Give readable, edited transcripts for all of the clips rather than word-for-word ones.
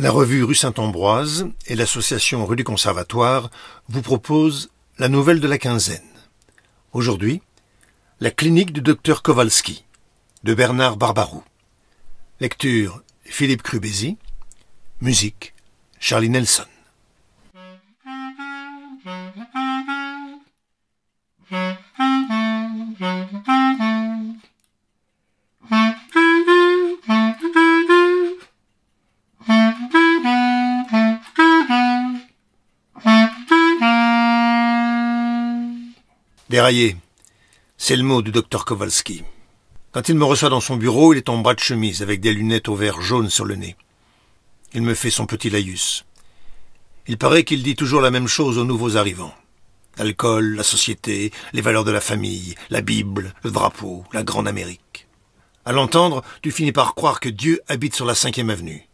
La revue Rue Saint-Ambroise et l'association Rue du Conservatoire vous proposent la nouvelle de la quinzaine. Aujourd'hui, la clinique du docteur Kowalski, de Bernard Barbaroux. Lecture Philippe Crubézy. Musique Charlie Nelson. Déraillé, c'est le mot du docteur Kowalski. Quand il me reçoit dans son bureau, il est en bras de chemise, avec des lunettes au verre jaune sur le nez. Il me fait son petit laïus. Il paraît qu'il dit toujours la même chose aux nouveaux arrivants. L'alcool, la société, les valeurs de la famille, la Bible, le drapeau, la grande Amérique. À l'entendre, tu finis par croire que Dieu habite sur la 5e avenue.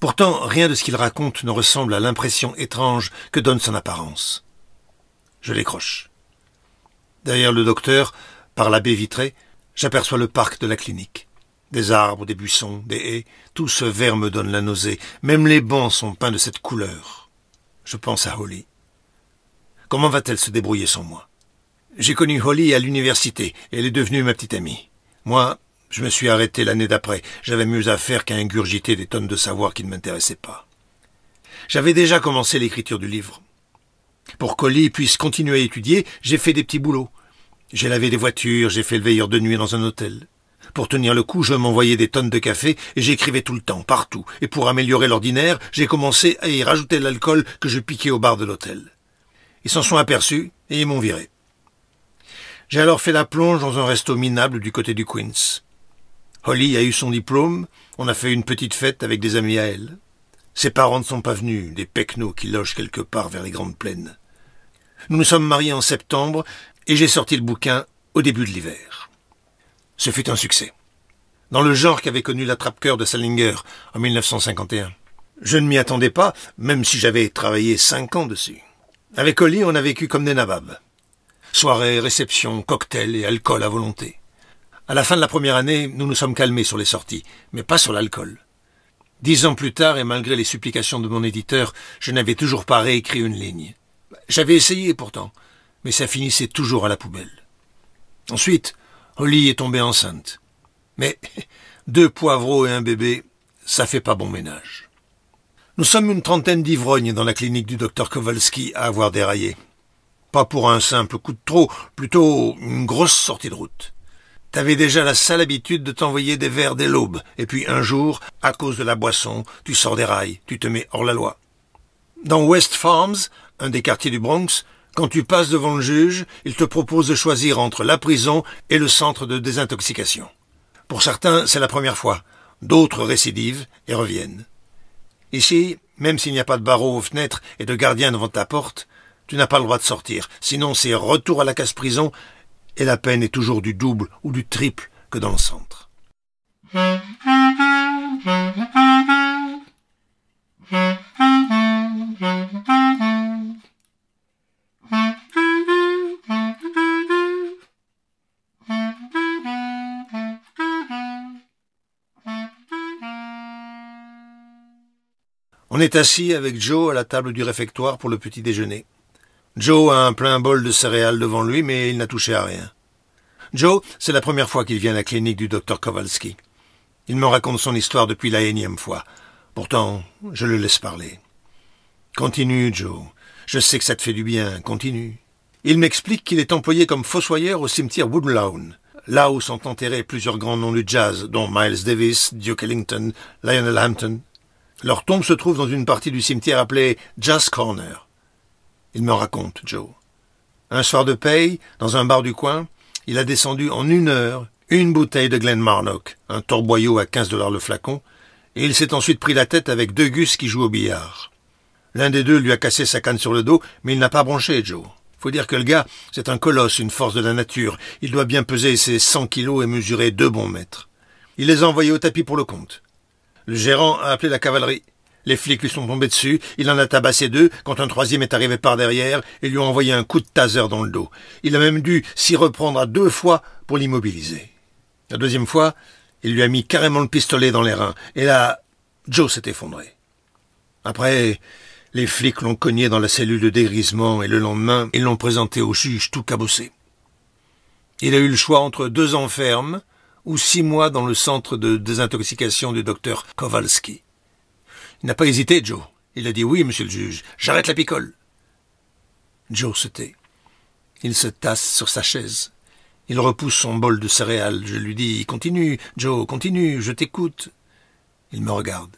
Pourtant, rien de ce qu'il raconte ne ressemble à l'impression étrange que donne son apparence. Je décroche. Derrière le docteur, par la baie vitrée, j'aperçois le parc de la clinique. Des arbres, des buissons, des haies, tout ce vert me donne la nausée. Même les bancs sont peints de cette couleur. Je pense à Holly. Comment va-t-elle se débrouiller sans moi? J'ai connu Holly à l'université et elle est devenue ma petite amie. Moi, je me suis arrêté l'année d'après. J'avais mieux à faire qu'à ingurgiter des tonnes de savoir qui ne m'intéressaient pas. J'avais déjà commencé l'écriture du livre. Pour qu'Holly puisse continuer à étudier, j'ai fait des petits boulots. J'ai lavé des voitures, j'ai fait le veilleur de nuit dans un hôtel. Pour tenir le coup, je m'envoyais des tonnes de café et j'écrivais tout le temps, partout. Et pour améliorer l'ordinaire, j'ai commencé à y rajouter l'alcool que je piquais au bar de l'hôtel. Ils s'en sont aperçus et ils m'ont viré. J'ai alors fait la plonge dans un resto minable du côté du Queens. Holly a eu son diplôme, on a fait une petite fête avec des amis à elle. Ses parents ne sont pas venus, des pecnos qui logent quelque part vers les grandes plaines. Nous nous sommes mariés en septembre et j'ai sorti le bouquin au début de l'hiver. Ce fut un succès. Dans le genre qu'avait connu l'attrape-cœur de Salinger en 1951. Je ne m'y attendais pas, même si j'avais travaillé 5 ans dessus. Avec Holly, on a vécu comme des nababs. Soirées, réceptions, cocktails et alcool à volonté. À la fin de la première année, nous nous sommes calmés sur les sorties, mais pas sur l'alcool. 10 ans plus tard, et malgré les supplications de mon éditeur, je n'avais toujours pas réécrit une ligne. J'avais essayé pourtant, mais ça finissait toujours à la poubelle. Ensuite, Holly est tombée enceinte. Mais 2 poivreaux et un bébé, ça fait pas bon ménage. Nous sommes une trentaine d'ivrognes dans la clinique du docteur Kowalski à avoir déraillé. Pas pour un simple coup de trop, plutôt une grosse sortie de route. T'avais déjà la sale habitude de t'envoyer des verres dès l'aube, et puis un jour, à cause de la boisson, tu sors des rails, tu te mets hors la loi. Dans West Farms, un des quartiers du Bronx, quand tu passes devant le juge, il te propose de choisir entre la prison et le centre de désintoxication. Pour certains, c'est la première fois, d'autres récidivent et reviennent. Ici, même s'il n'y a pas de barreaux aux fenêtres et de gardien devant ta porte, tu n'as pas le droit de sortir, sinon c'est retour à la casse-prison, et la peine est toujours du double ou du triple que dans le centre. On est assis avec Joe à la table du réfectoire pour le petit déjeuner. Joe a un plein bol de céréales devant lui, mais il n'a touché à rien. Joe, c'est la première fois qu'il vient à la clinique du docteur Kowalski. Il me raconte son histoire depuis la 1e fois. Pourtant, je le laisse parler. Continue, Joe. Je sais que ça te fait du bien. Continue. Il m'explique qu'il est employé comme fossoyeur au cimetière Woodlawn, là où sont enterrés plusieurs grands noms du jazz, dont Miles Davis, Duke Ellington, Lionel Hampton. Leur tombe se trouve dans une partie du cimetière appelée Jazz Corner. Il me raconte, Joe. Un soir de paye, dans un bar du coin, il a descendu en 1 heure une bouteille de Glenmarnock, un torboyau à 15 $ le flacon, et il s'est ensuite pris la tête avec 2 gus qui jouent au billard. L'un des 2 lui a cassé sa canne sur le dos, mais il n'a pas bronché, Joe. Faut dire que le gars, c'est un colosse, une force de la nature. Il doit bien peser ses 100 kilos et mesurer 2 bons mètres. Il les a envoyés au tapis pour le compte. Le gérant a appelé la cavalerie. Les flics lui sont tombés dessus, il en a tabassé 2 quand un 3e est arrivé par derrière et lui a envoyé un coup de taser dans le dos. Il a même dû s'y reprendre à 2 fois pour l'immobiliser. La 2e fois, il lui a mis carrément le pistolet dans les reins et là, Joe s'est effondré. Après, les flics l'ont cogné dans la cellule de dégrisement et le lendemain, ils l'ont présenté au juge tout cabossé. Il a eu le choix entre 2 ans ferme ou 6 mois dans le centre de désintoxication du docteur Kowalski. Il n'a pas hésité, Joe. Il a dit oui, monsieur le juge, j'arrête la picole. Joe se tait. Il se tasse sur sa chaise. Il repousse son bol de céréales. Je lui dis « Continue, Joe, continue, je t'écoute. » Il me regarde.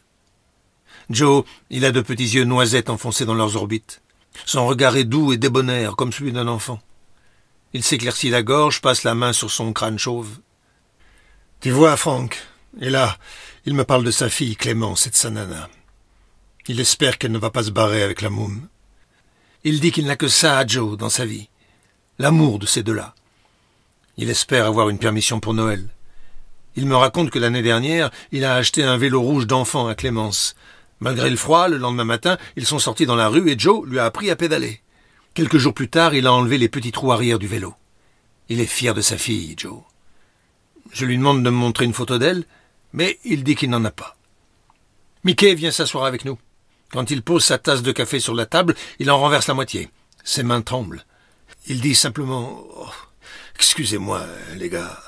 Joe, il a de petits yeux noisettes enfoncés dans leurs orbites. Son regard est doux et débonnaire, comme celui d'un enfant. Il s'éclaircit la gorge, passe la main sur son crâne chauve. « Tu vois, Frank, et là, il me parle de sa fille Clémence et de sa nana. Il espère qu'elle ne va pas se barrer avec la môme. Il dit qu'il n'a que ça à Joe dans sa vie, l'amour de ces deux-là. Il espère avoir une permission pour Noël. Il me raconte que l'année dernière, il a acheté un vélo rouge d'enfant à Clémence. Malgré le froid, le lendemain matin, ils sont sortis dans la rue et Joe lui a appris à pédaler. Quelques jours plus tard, il a enlevé les petits trous arrière du vélo. Il est fier de sa fille, Joe. Je lui demande de me montrer une photo d'elle, mais il dit qu'il n'en a pas. Mickey vient s'asseoir avec nous. Quand il pose sa tasse de café sur la table, il en renverse la moitié. Ses mains tremblent. Il dit simplement oh, « Excusez-moi, les gars.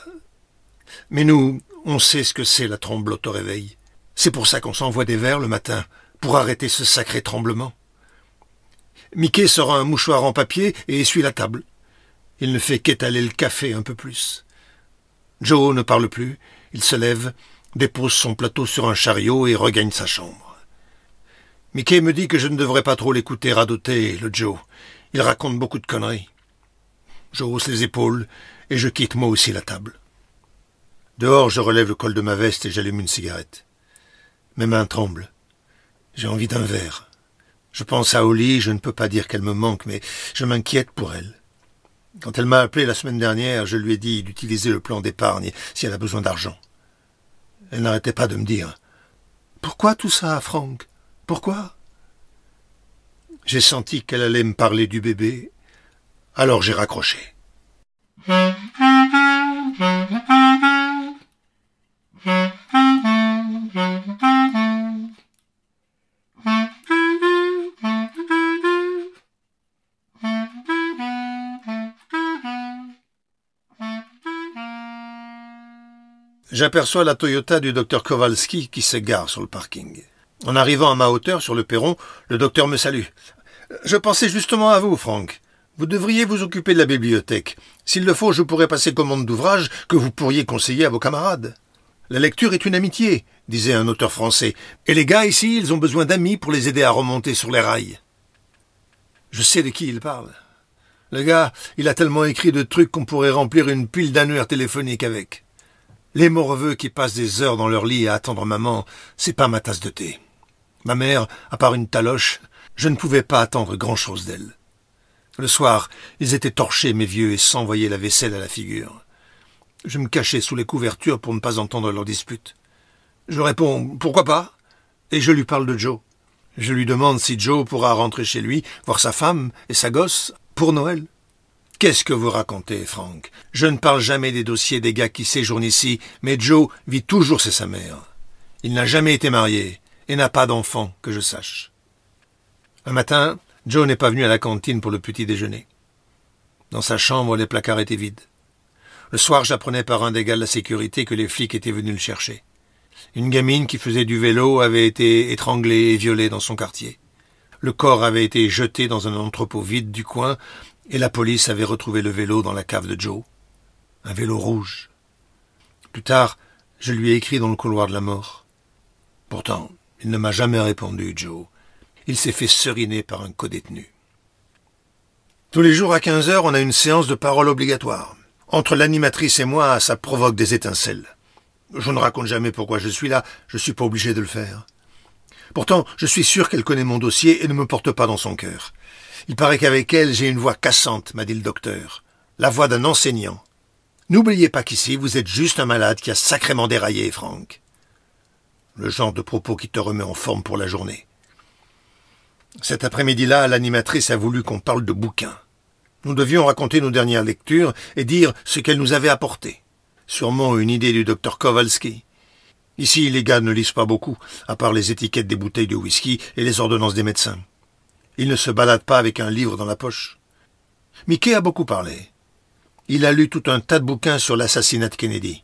Mais nous, on sait ce que c'est la tremblote au réveil. C'est pour ça qu'on s'envoie des verres le matin, pour arrêter ce sacré tremblement. » Mickey sort un mouchoir en papier et essuie la table. Il ne fait qu'étaler le café un peu plus. Joe ne parle plus. Il se lève, dépose son plateau sur un chariot et regagne sa chambre. Mickey me dit que je ne devrais pas trop l'écouter radoter, le Joe. Il raconte beaucoup de conneries. Je hausse les épaules et je quitte moi aussi la table. Dehors, je relève le col de ma veste et j'allume une cigarette. Mes mains tremblent. J'ai envie d'un verre. Je pense à Holly, je ne peux pas dire qu'elle me manque, mais je m'inquiète pour elle. Quand elle m'a appelé la semaine dernière, je lui ai dit d'utiliser le plan d'épargne si elle a besoin d'argent. Elle n'arrêtait pas de me dire « Pourquoi tout ça, Frank ? Pourquoi ?» J'ai senti qu'elle allait me parler du bébé, alors j'ai raccroché. J'aperçois la Toyota du docteur Kowalski qui s'égare sur le parking. En arrivant à ma hauteur sur le perron, le docteur me salue. « Je pensais justement à vous, Frank. Vous devriez vous occuper de la bibliothèque. S'il le faut, je pourrais passer commande d'ouvrages que vous pourriez conseiller à vos camarades. La lecture est une amitié, disait un auteur français. Et les gars ici, ils ont besoin d'amis pour les aider à remonter sur les rails. » Je sais de qui il parle. Le gars, il a tellement écrit de trucs qu'on pourrait remplir une pile d'annuaires téléphoniques avec. Les morveux qui passent des heures dans leur lit à attendre maman, c'est pas ma tasse de thé. Ma mère, à part une taloche, je ne pouvais pas attendre grand-chose d'elle. Le soir, ils étaient torchés, mes vieux, et s'envoyaient la vaisselle à la figure. Je me cachais sous les couvertures pour ne pas entendre leurs disputes. Je réponds « Pourquoi pas ?» et je lui parle de Joe. Je lui demande si Joe pourra rentrer chez lui, voir sa femme et sa gosse, pour Noël. « Qu'est-ce que vous racontez, Frank? Je ne parle jamais des dossiers des gars qui séjournent ici, mais Joe vit toujours chez sa mère. Il n'a jamais été marié et n'a pas d'enfant, que je sache. » Un matin, Joe n'est pas venu à la cantine pour le petit déjeuner. Dans sa chambre, les placards étaient vides. Le soir, j'apprenais par un des gars de la sécurité que les flics étaient venus le chercher. Une gamine qui faisait du vélo avait été étranglée et violée dans son quartier. Le corps avait été jeté dans un entrepôt vide du coin et la police avait retrouvé le vélo dans la cave de Joe. Un vélo rouge. Plus tard, je lui ai écrit dans le couloir de la mort. Pourtant, il ne m'a jamais répondu, Joe. Il s'est fait seriner par un codétenu. Tous les jours à 15 heures, on a une séance de parole obligatoire. Entre l'animatrice et moi, ça provoque des étincelles. Je ne raconte jamais pourquoi je suis là, je suis pas obligé de le faire. Pourtant, je suis sûr qu'elle connaît mon dossier et ne me porte pas dans son cœur. Il paraît qu'avec elle, j'ai une voix cassante, m'a dit le docteur. La voix d'un enseignant. N'oubliez pas qu'ici, vous êtes juste un malade qui a sacrément déraillé, Frank. Le genre de propos qui te remet en forme pour la journée. Cet après-midi-là, l'animatrice a voulu qu'on parle de bouquins. Nous devions raconter nos dernières lectures et dire ce qu'elles nous avaient apporté. Sûrement une idée du docteur Kowalski. Ici, les gars ne lisent pas beaucoup, à part les étiquettes des bouteilles de whisky et les ordonnances des médecins. Ils ne se baladent pas avec un livre dans la poche. Mickey a beaucoup parlé. Il a lu tout un tas de bouquins sur l'assassinat de Kennedy.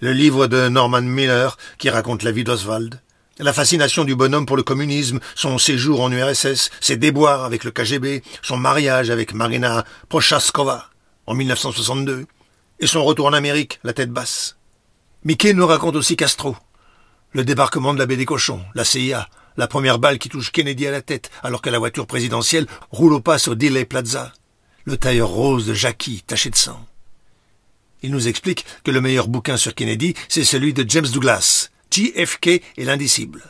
Le livre de Norman Miller qui raconte la vie d'Oswald. La fascination du bonhomme pour le communisme, son séjour en URSS, ses déboires avec le KGB, son mariage avec Marina Prochaskova en 1962, et son retour en Amérique, la tête basse. Mickey nous raconte aussi Castro, le débarquement de la baie des Cochons, la CIA, la première balle qui touche Kennedy à la tête alors que la voiture présidentielle roule au pas sur Dealey Plaza, le tailleur rose de Jackie taché de sang. Il nous explique que le meilleur bouquin sur Kennedy, c'est celui de James Douglas, JFK et l'indicible.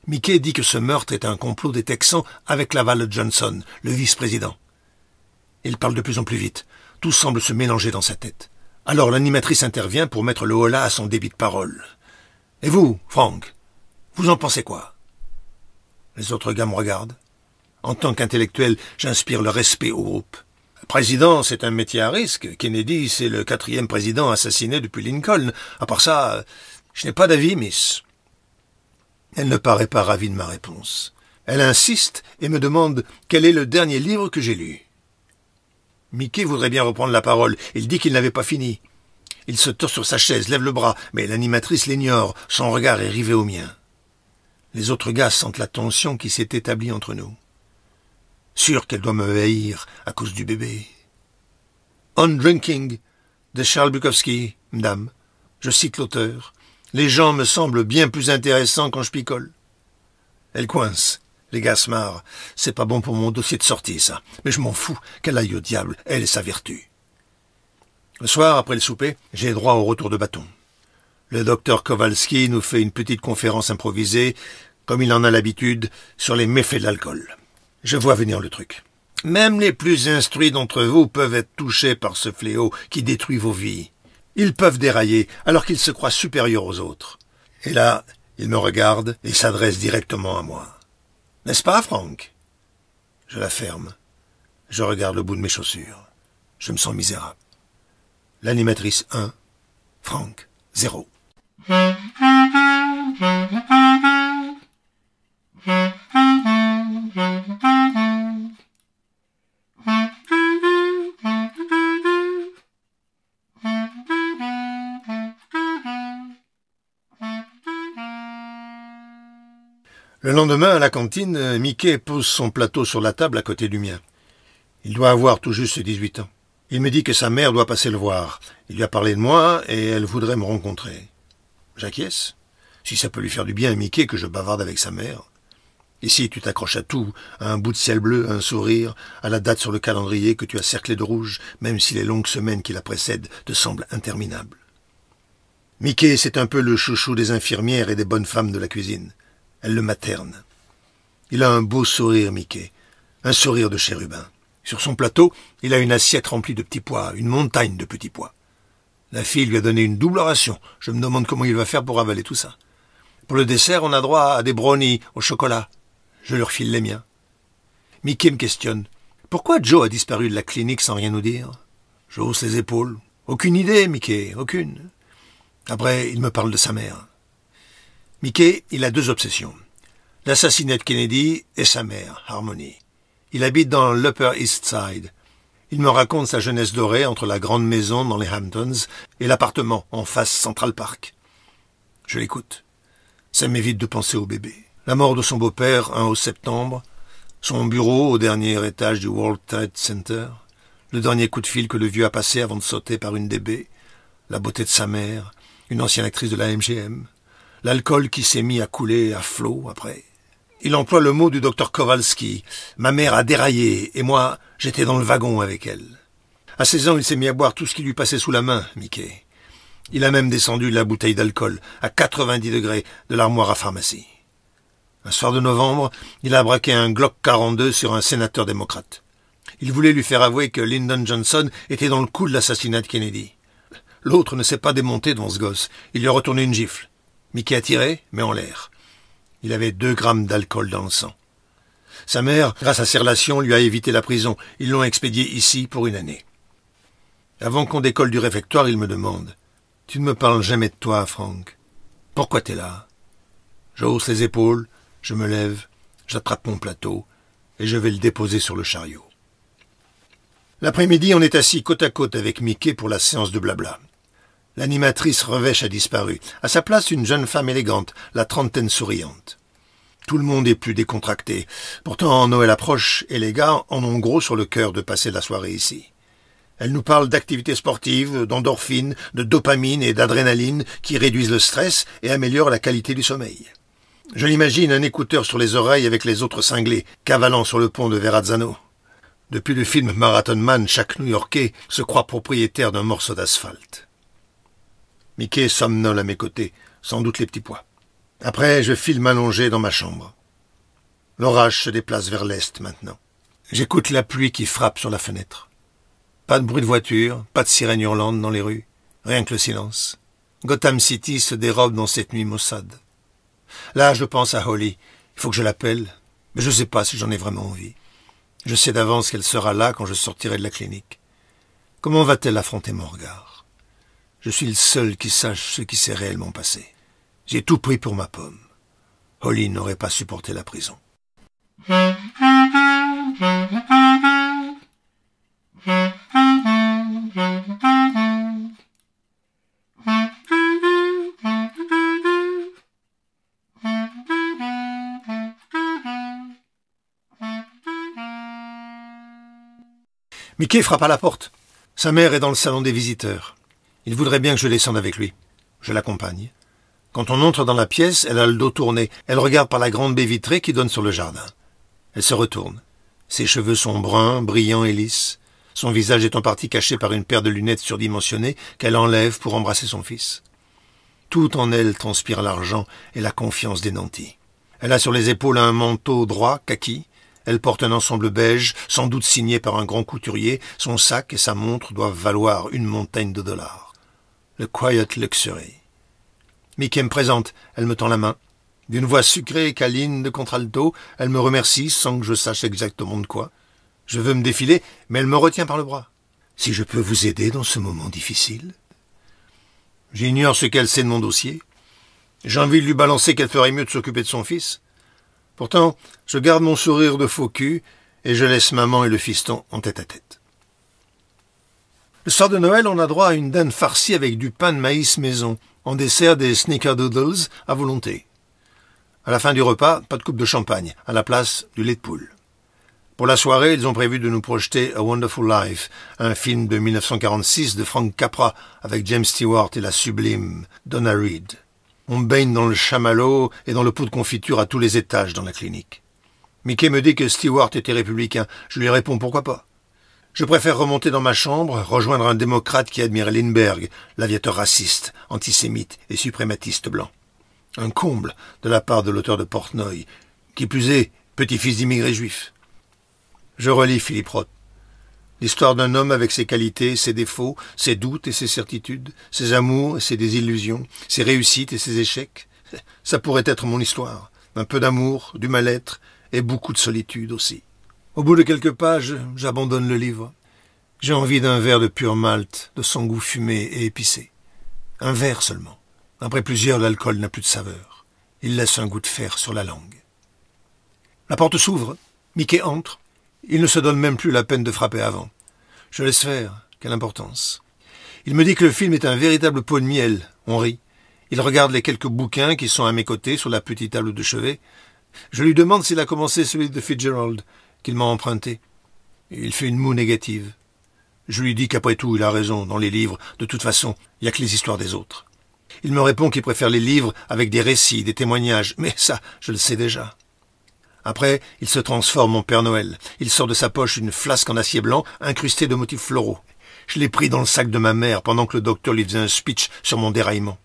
Mickey dit que ce meurtre est un complot des Texans avec Laval Johnson, le vice-président. Il parle de plus en plus vite. Tout semble se mélanger dans sa tête. Alors l'animatrice intervient pour mettre le holà à son débit de parole. « Et vous, Frank, vous en pensez quoi ?» Les autres gars me regardent. En tant qu'intellectuel, j'inspire le respect au groupe. Président, c'est un métier à risque. Kennedy, c'est le 4e président assassiné depuis Lincoln. À part ça, je n'ai pas d'avis, miss. Elle ne paraît pas ravie de ma réponse. Elle insiste et me demande quel est le dernier livre que j'ai lu. Mickey voudrait bien reprendre la parole. Il dit qu'il n'avait pas fini. Il se tord sur sa chaise, lève le bras, mais l'animatrice l'ignore. Son regard est rivé au mien. Les autres gars sentent la tension qui s'est établie entre nous. Sûr qu'elle doit me haïr à cause du bébé. « On Drinking » de Charles Bukowski, madame. Je cite l'auteur. « Les gens me semblent bien plus intéressants quand je picole. » Elle coince. Les gars se marrent. C'est pas bon pour mon dossier de sortie, ça. Mais je m'en fous. Qu'elle aille au diable, elle et sa vertu. Le soir, après le souper, j'ai droit au retour de bâton. Le docteur Kowalski nous fait une petite conférence improvisée, comme il en a l'habitude, sur les méfaits de l'alcool. Je vois venir le truc. Même les plus instruits d'entre vous peuvent être touchés par ce fléau qui détruit vos vies. Ils peuvent dérailler alors qu'ils se croient supérieurs aux autres. Et là, il me regarde et s'adresse directement à moi. N'est-ce pas, Frank? Je la ferme. Je regarde le bout de mes chaussures. Je me sens misérable. L'animatrice 1, Frank 0. Le lendemain, à la cantine, Mickey pose son plateau sur la table à côté du mien. Il doit avoir tout juste 18 ans. Il me dit que sa mère doit passer le voir. Il lui a parlé de moi et elle voudrait me rencontrer. J'acquiesce. Si ça peut lui faire du bien à Mickey que je bavarde avec sa mère. Ici, tu t'accroches à tout, à un bout de ciel bleu, à un sourire, à la date sur le calendrier que tu as cerclé de rouge, même si les longues semaines qui la précèdent te semblent interminables. Mickey, c'est un peu le chouchou des infirmières et des bonnes femmes de la cuisine. Elle le materne. Il a un beau sourire, Mickey, un sourire de chérubin. Sur son plateau, il a une assiette remplie de petits pois, une montagne de petits pois. La fille lui a donné une double ration. Je me demande comment il va faire pour avaler tout ça. Pour le dessert, on a droit à des brownies au chocolat. Je leur file les miens. Mickey me questionne. Pourquoi Joe a disparu de la clinique sans rien nous dire? Je hausse les épaules. Aucune idée, Mickey, aucune. Après, il me parle de sa mère. Mickey, il a 2 obsessions. L'assassinat de Kennedy et sa mère, Harmony. Il habite dans l'Upper East Side. Il me raconte sa jeunesse dorée entre la grande maison dans les Hamptons et l'appartement en face Central Park. Je l'écoute. Ça m'évite de penser au bébé. La mort de son beau-père, un 11 septembre, son bureau au dernier étage du World Trade Center, le dernier coup de fil que le vieux a passé avant de sauter par une DB, la beauté de sa mère, une ancienne actrice de la MGM, l'alcool qui s'est mis à couler à flot après. Il emploie le mot du docteur Kowalski. Ma mère a déraillé, et moi, j'étais dans le wagon avec elle. À 16 ans, il s'est mis à boire tout ce qui lui passait sous la main, Mickey. Il a même descendu la bouteille d'alcool à 90 degrés de l'armoire à pharmacie. Un soir de novembre, il a braqué un Glock 42 sur un sénateur démocrate. Il voulait lui faire avouer que Lyndon Johnson était dans le coup de l'assassinat de Kennedy. L'autre ne s'est pas démonté devant ce gosse. Il lui a retourné une gifle. Mickey a tiré, mais en l'air. Il avait 2 grammes d'alcool dans le sang. Sa mère, grâce à ses relations, lui a évité la prison. Ils l'ont expédié ici pour 1 année. Avant qu'on décolle du réfectoire, il me demande « Tu ne me parles jamais de toi, Frank ?» Pourquoi t'es là? Je hausse les épaules, je me lève, j'attrape mon plateau, et je vais le déposer sur le chariot. L'après-midi, on est assis côte à côte avec Mickey pour la séance de blabla. L'animatrice revêche a disparu. À sa place, une jeune femme élégante, la trentaine souriante. Tout le monde est plus décontracté. Pourtant, Noël approche et les gars en ont gros sur le cœur de passer la soirée ici. Elle nous parle d'activités sportives, d'endorphines, de dopamine et d'adrénaline qui réduisent le stress et améliorent la qualité du sommeil. Je l'imagine un écouteur sur les oreilles avec les autres cinglés, cavalant sur le pont de Verrazzano. Depuis le film Marathon Man, chaque New-Yorkais se croit propriétaire d'un morceau d'asphalte. Mickey somnole à mes côtés, sans doute les petits pois. Après, je file m'allonger dans ma chambre. L'orage se déplace vers l'est maintenant. J'écoute la pluie qui frappe sur la fenêtre. Pas de bruit de voiture, pas de sirène hurlante dans les rues, rien que le silence. Gotham City se dérobe dans cette nuit maussade. Là, je pense à Holly. Il faut que je l'appelle, mais je ne sais pas si j'en ai vraiment envie. Je sais d'avance qu'elle sera là quand je sortirai de la clinique. Comment va-t-elle affronter mon regard? Je suis le seul qui sache ce qui s'est réellement passé. J'ai tout pris pour ma pomme. Holly n'aurait pas supporté la prison. Mickey frappe à la porte. Sa mère est dans le salon des visiteurs. Il voudrait bien que je descende avec lui. Je l'accompagne. Quand on entre dans la pièce, elle a le dos tourné. Elle regarde par la grande baie vitrée qui donne sur le jardin. Elle se retourne. Ses cheveux sont bruns, brillants et lisses. Son visage est en partie caché par une paire de lunettes surdimensionnées qu'elle enlève pour embrasser son fils. Tout en elle transpire l'argent et la confiance des nantis. Elle a sur les épaules un manteau droit, kaki. Elle porte un ensemble beige, sans doute signé par un grand couturier. Son sac et sa montre doivent valoir une montagne de dollars. Le Quiet Luxury. Mickey me présente, elle me tend la main. D'une voix sucrée et câline de contralto, elle me remercie sans que je sache exactement de quoi. Je veux me défiler, mais elle me retient par le bras. Si je peux vous aider dans ce moment difficile? J'ignore ce qu'elle sait de mon dossier. J'ai envie de lui balancer qu'elle ferait mieux de s'occuper de son fils. Pourtant, je garde mon sourire de faux cul et je laisse maman et le fiston en tête-à-tête. Le soir de Noël, on a droit à une dinde farcie avec du pain de maïs maison, en dessert des snickerdoodles à volonté. À la fin du repas, pas de coupe de champagne, à la place du lait de poule. Pour la soirée, ils ont prévu de nous projeter A Wonderful Life, un film de 1946 de Frank Capra avec James Stewart et la sublime Donna Reed. On baigne dans le chamallow et dans le pot de confiture à tous les étages dans la clinique. Mickey me dit que Stewart était républicain. Je lui réponds pourquoi pas. Je préfère remonter dans ma chambre, rejoindre un démocrate qui admirait Lindbergh, l'aviateur raciste, antisémite et suprématiste blanc. Un comble de la part de l'auteur de Portnoy, qui plus est, petit-fils d'immigrés juifs. Je relis Philippe Roth. L'histoire d'un homme avec ses qualités, ses défauts, ses doutes et ses certitudes, ses amours et ses désillusions, ses réussites et ses échecs. Ça pourrait être mon histoire. Un peu d'amour, du mal-être et beaucoup de solitude aussi. Au bout de quelques pages, j'abandonne le livre. J'ai envie d'un verre de pur malt, de son goût fumé et épicé. Un verre seulement. Après plusieurs, l'alcool n'a plus de saveur. Il laisse un goût de fer sur la langue. La porte s'ouvre. Mickey entre. Il ne se donne même plus la peine de frapper avant. Je laisse faire. Quelle importance. Il me dit que le film est un véritable pot de miel. On rit. Il regarde les quelques bouquins qui sont à mes côtés sur la petite table de chevet. Je lui demande s'il a commencé celui de Fitzgerald, qu'il m'a emprunté. Il fait une moue négative. Je lui dis qu'après tout, il a raison. Dans les livres, de toute façon, il n'y a que les histoires des autres. Il me répond qu'il préfère les livres avec des récits, des témoignages. Mais ça, je le sais déjà. Après, il se transforme en Père Noël. Il sort de sa poche une flasque en acier blanc incrustée de motifs floraux. Je l'ai pris dans le sac de ma mère pendant que le docteur lui faisait un speech sur mon déraillement.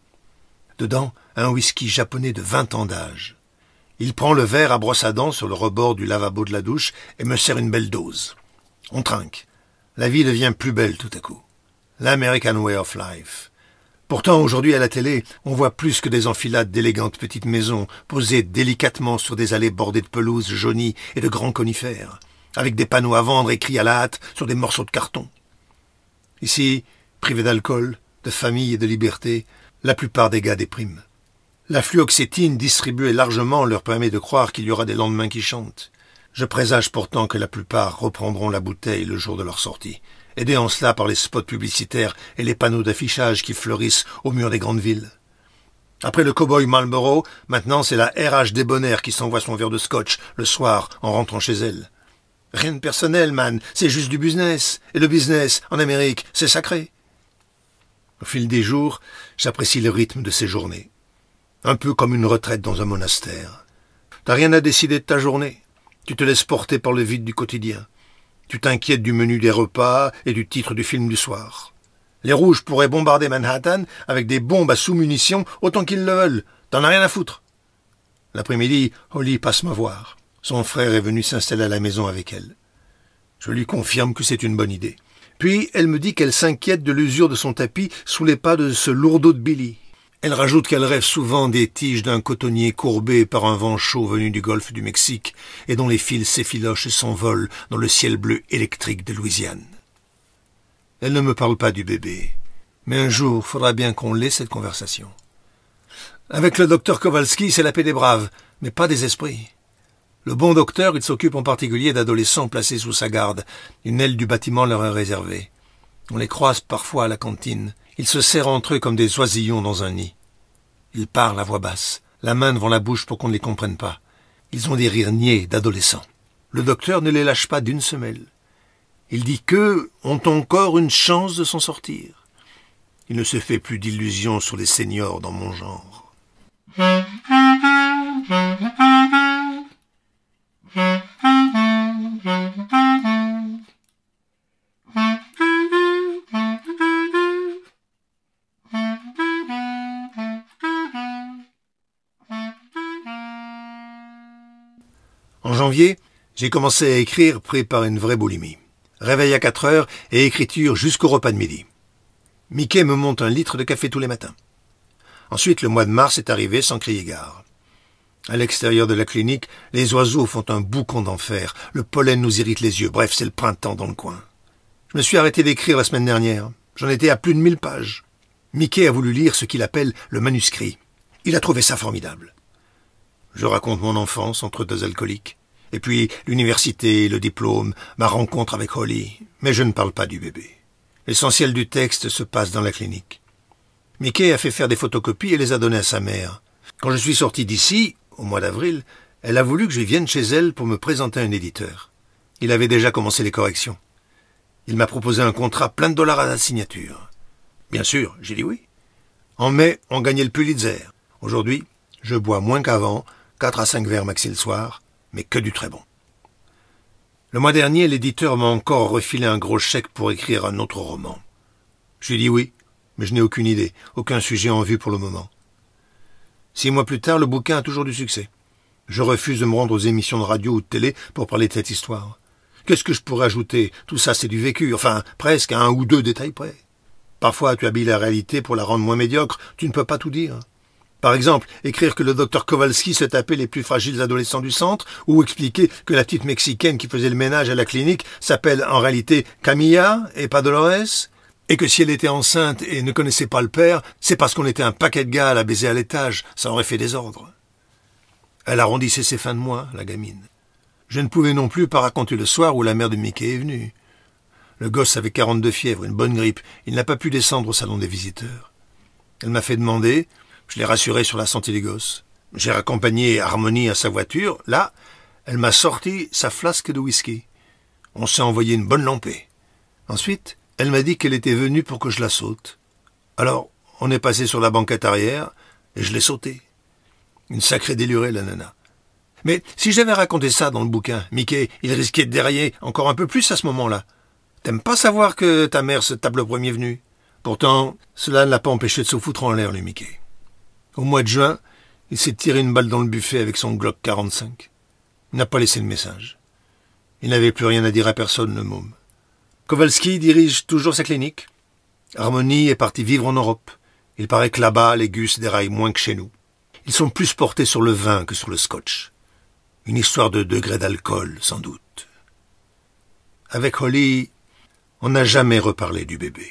Dedans, un whisky japonais de 20 ans d'âge. Il prend le verre à brosse à dents sur le rebord du lavabo de la douche et me sert une belle dose. On trinque. La vie devient plus belle tout à coup. L'American Way of Life. Pourtant, aujourd'hui, à la télé, on voit plus que des enfilades d'élégantes petites maisons, posées délicatement sur des allées bordées de pelouses jaunies et de grands conifères, avec des panneaux à vendre écrits à la hâte sur des morceaux de carton. Ici, privés d'alcool, de famille et de liberté, la plupart des gars dépriment. La fluoxétine distribuée largement leur permet de croire qu'il y aura des lendemains qui chantent. Je présage pourtant que la plupart reprendront la bouteille le jour de leur sortie, aidés en cela par les spots publicitaires et les panneaux d'affichage qui fleurissent au mur des grandes villes. Après le cow-boy Marlboro, maintenant c'est la RH débonnaire qui s'envoie son verre de scotch le soir en rentrant chez elle. Rien de personnel, man, c'est juste du business. Et le business, en Amérique, c'est sacré. Au fil des jours, j'apprécie le rythme de ces journées. Un peu comme une retraite dans un monastère. T'as rien à décider de ta journée. Tu te laisses porter par le vide du quotidien. Tu t'inquiètes du menu des repas et du titre du film du soir. Les rouges pourraient bombarder Manhattan avec des bombes à sous-munitions autant qu'ils le veulent. T'en as rien à foutre. L'après-midi, Holly passe me voir. Son frère est venu s'installer à la maison avec elle. Je lui confirme que c'est une bonne idée. Puis elle me dit qu'elle s'inquiète de l'usure de son tapis sous les pas de ce lourdeau de Billy. Elle rajoute qu'elle rêve souvent des tiges d'un cotonnier courbé par un vent chaud venu du golfe du Mexique et dont les fils s'effilochent et s'envolent dans le ciel bleu électrique de Louisiane. Elle ne me parle pas du bébé, mais un jour, faudra bien qu'on l'ait cette conversation. Avec le docteur Kowalski, c'est la paix des braves, mais pas des esprits. Le bon docteur, il s'occupe en particulier d'adolescents placés sous sa garde. Une aile du bâtiment leur est réservée. On les croise parfois à la cantine. Ils se serrent entre eux comme des oisillons dans un nid. Ils parlent à voix basse, la main devant la bouche pour qu'on ne les comprenne pas. Ils ont des rires niais d'adolescents. Le docteur ne les lâche pas d'une semelle. Il dit qu'eux ont encore une chance de s'en sortir. Il ne se fait plus d'illusions sur les seniors dans mon genre. En janvier, j'ai commencé à écrire pris par une vraie boulimie. Réveil à 4 heures et écriture jusqu'au repas de midi. Mickey me monte 1 litre de café tous les matins. Ensuite, le mois de mars est arrivé sans crier gare. À l'extérieur de la clinique, les oiseaux font un boucan d'enfer. Le pollen nous irrite les yeux. Bref, c'est le printemps dans le coin. Je me suis arrêté d'écrire la semaine dernière. J'en étais à plus de 1000 pages. Mickey a voulu lire ce qu'il appelle le manuscrit. Il a trouvé ça formidable. Je raconte mon enfance entre 2 alcooliques. Et puis l'université, le diplôme, ma rencontre avec Holly. Mais je ne parle pas du bébé. L'essentiel du texte se passe dans la clinique. Mickey a fait faire des photocopies et les a données à sa mère. Quand je suis sorti d'ici, au mois d'avril, elle a voulu que je vienne chez elle pour me présenter à un éditeur. Il avait déjà commencé les corrections. Il m'a proposé un contrat plein de dollars à la signature. Bien sûr, j'ai dit oui. En mai, on gagnait le Pulitzer. Aujourd'hui, je bois moins qu'avant, 4 à 5 verres maxi le soir, mais que du très bon. Le mois dernier, l'éditeur m'a encore refilé un gros chèque pour écrire un autre roman. J'ai dit oui, mais je n'ai aucune idée, aucun sujet en vue pour le moment. 6 mois plus tard, le bouquin a toujours du succès. Je refuse de me rendre aux émissions de radio ou de télé pour parler de cette histoire. Qu'est-ce que je pourrais ajouter? Tout ça, c'est du vécu, enfin, presque à 1 ou 2 détails près. Parfois, tu habilles la réalité pour la rendre moins médiocre, tu ne peux pas tout dire. Par exemple, écrire que le docteur Kowalski se tapait les plus fragiles adolescents du centre, ou expliquer que la petite Mexicaine qui faisait le ménage à la clinique s'appelle en réalité Camilla et pas Dolores, et que si elle était enceinte et ne connaissait pas le père, c'est parce qu'on était un paquet de gars à la baiser à l'étage, ça aurait fait désordre. Elle arrondissait ses fins de mois, la gamine. Je ne pouvais non plus pas raconter le soir où la mère de Mickey est venue. Le gosse avait 42 fièvres, une bonne grippe, il n'a pas pu descendre au salon des visiteurs. Elle m'a fait demander. Je l'ai rassuré sur la santé des gosses. J'ai raccompagné Harmony à sa voiture. Là, elle m'a sorti sa flasque de whisky. On s'est envoyé une bonne lampée. Ensuite, elle m'a dit qu'elle était venue pour que je la saute. Alors, on est passé sur la banquette arrière et je l'ai sautée. Une sacrée délurée, la nana. Mais si j'avais raconté ça dans le bouquin, Mickey, il risquait de dérailler encore un peu plus à ce moment-là. T'aimes pas savoir que ta mère se tape le premier venu? Pourtant, cela ne l'a pas empêché de se foutre en l'air, le Mickey. Au mois de juin, il s'est tiré une balle dans le buffet avec son Glock 45. Il n'a pas laissé le message. Il n'avait plus rien à dire à personne, le môme. Kowalski dirige toujours sa clinique. Harmony est parti vivre en Europe. Il paraît que là-bas, les gus déraillent moins que chez nous. Ils sont plus portés sur le vin que sur le scotch. Une histoire de degré d'alcool, sans doute. Avec Holly, on n'a jamais reparlé du bébé.